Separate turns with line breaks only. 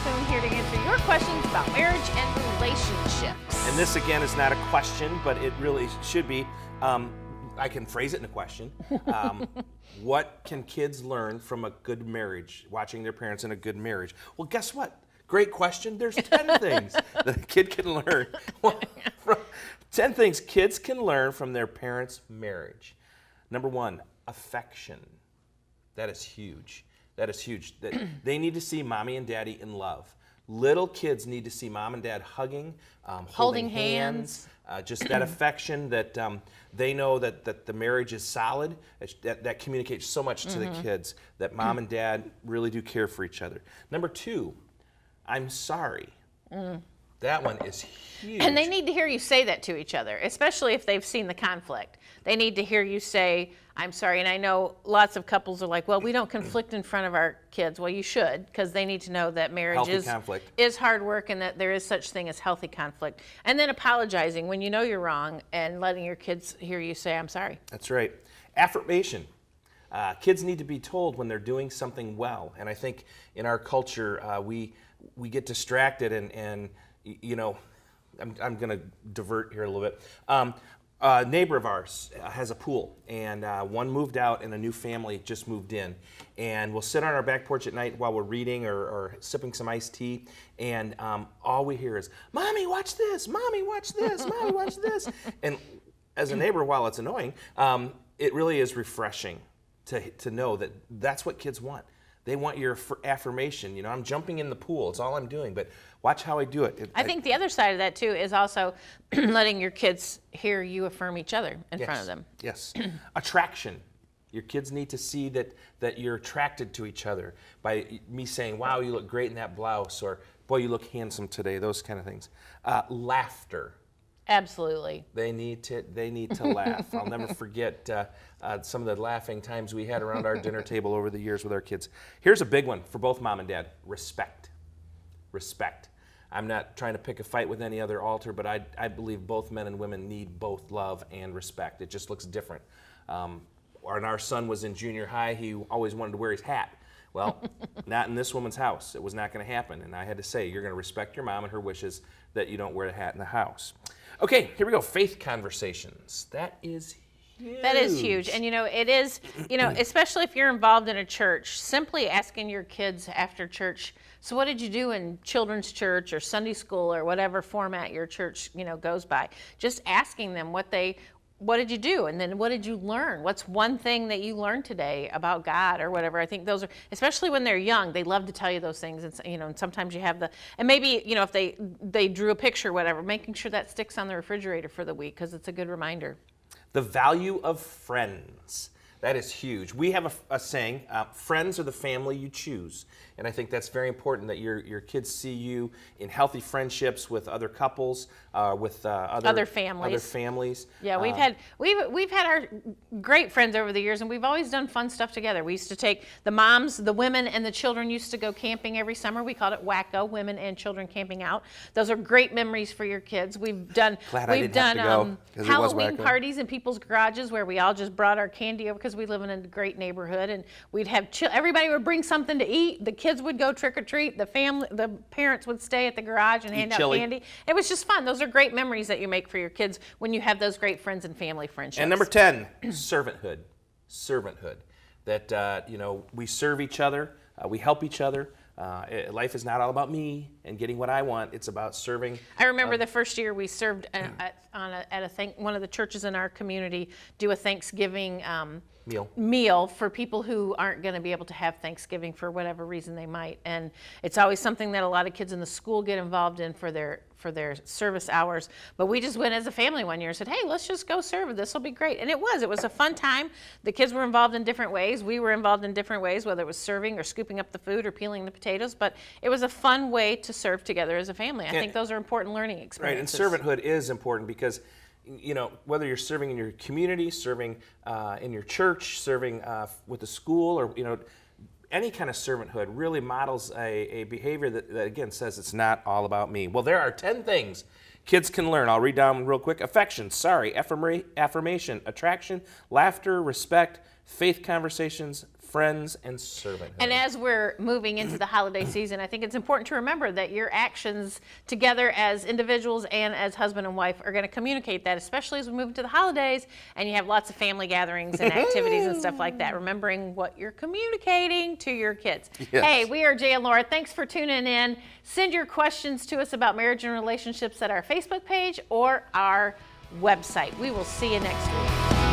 Servanthood here to answer your questions about marriage and relationships.
And this, again, is not a question, but it really should be. I can phrase it in a question. What can kids learn from a good marriage, watching their parents in a good marriage? Well, guess what? Great question. There's 10 things that a kid can learn. Well, 10 things kids can learn from their parents' marriage. Number one, affection. That is huge. That is huge. They need to see mommy and daddy in love. Little kids need to see mom and dad hugging, holding hands, just that affection that they know that the marriage is solid. That communicates so much to the kids that mom and dad really do care for each other. Number two, I'm sorry. That one is huge.
And they need to hear you say that to each other, especially if they've seen the conflict. They need to hear you say, I'm sorry. And I know lots of couples are like, well, we don't conflict in front of our kids. Well, you should, because they need to know that marriage is hard work and that there is such thing as healthy conflict. And then apologizing when you know you're wrong and letting your kids hear you say, I'm sorry.
That's right. Affirmation. Kids need to be told when they're doing something well. And I think in our culture, we get distracted and you know, I'm going to divert here a little bit. A neighbor of ours has a pool, and one moved out and a new family just moved in. And we'll sit on our back porch at night while we're reading or sipping some iced tea, and all we hear is, Mommy, watch this, Mommy, watch this, Mommy, watch this. And as a neighbor, while it's annoying, it really is refreshing to know that that's what kids want. They want your affirmation. You know, I'm jumping in the pool. It's all I'm doing, but watch how I do it.
I think the other side of that, too, is also letting your kids hear you affirm each other in front of them.
Yes. Attraction. Your kids need to see that you're attracted to each other by me saying, wow, you look great in that blouse, or boy, you look handsome today, those kind of things. Laughter.
Absolutely.
They need to laugh. I'll never forget some of the laughing times we had around our dinner table over the years with our kids. Here's a big one for both mom and dad. Respect. Respect. I'm not trying to pick a fight with any other altar, but I believe both men and women need both love and respect. It just looks different. When our son was in junior high, he always wanted to wear his hat. Well, not in this woman's house. It was not going to happen. And I had to say, you're going to respect your mom and her wishes that you don't wear the hat in the house. Okay, here we go. Faith conversations. That is huge.
That is huge. And, you know, it is, you know, especially if you're involved in a church, simply asking your kids after church, so what did you do in children's church or Sunday school or whatever format your church, you know, goes by? Just asking them what did you do? And then what did you learn? What's one thing that you learned today about God or whatever? I think those are, especially when they're young, they love to tell you those things. And, you know, and sometimes you have and maybe, you know, if they drew a picture or whatever, making sure that sticks on the refrigerator for the week because it's a good reminder.
The value of friends. That is huge. We have a saying, friends are the family you choose. And I think that's very important that your kids see you in healthy friendships with other couples, with other families.
Yeah, we've had our great friends over the years, and we've always done fun stuff together. We used to take the moms, the women, and the children used to go camping every summer. We called it WACO, Women and Children Camping Out. Those are great memories for your kids. We've done Halloween parties in people's garages where we all just brought our candy over because we live in a great neighborhood, and we'd have everybody would bring something to eat. The kids would go trick or treat. The parents would stay at the garage and hand out candy. It was just fun. Those are great memories that you make for your kids when you have those great friends and family friendships.
And number 10, servanthood. Servanthood. That you know, we serve each other, we help each other. Life is not all about me and getting what I want. It's about serving.
I remember the first year we served one of the churches in our community do a Thanksgiving meal for people who aren't going to be able to have Thanksgiving for whatever reason they might. And it's always something that a lot of kids in the school get involved in for their service hours. But we just went as a family one year and said, hey, let's just go serve. This will be great. And it was a fun time. The kids were involved in different ways. We were involved in different ways, whether it was serving or scooping up the food or peeling the potatoes. But it was a fun way to serve together as a family. I think those are important learning experiences.
Right, and servanthood is important because, you know, whether you're serving in your community, serving in your church, serving with the school, or, you know, any kind of servanthood really models a behavior that again says it's not all about me. Well, there are 10 things kids can learn. I'll read down real quick. Affection, affirmation, attraction, laughter, respect, faith conversations, friends, and servanthood.
And as we're moving into the holiday season, I think it's important to remember that your actions together as individuals and as husband and wife are going to communicate that, especially as we move into the holidays and you have lots of family gatherings and activities and stuff like that, remembering what you're communicating to your kids.
Yes.
Hey, we are Jay and Laura. Thanks for tuning in. Send your questions to us about marriage and relationships at our Facebook page or our website. We will see you next week.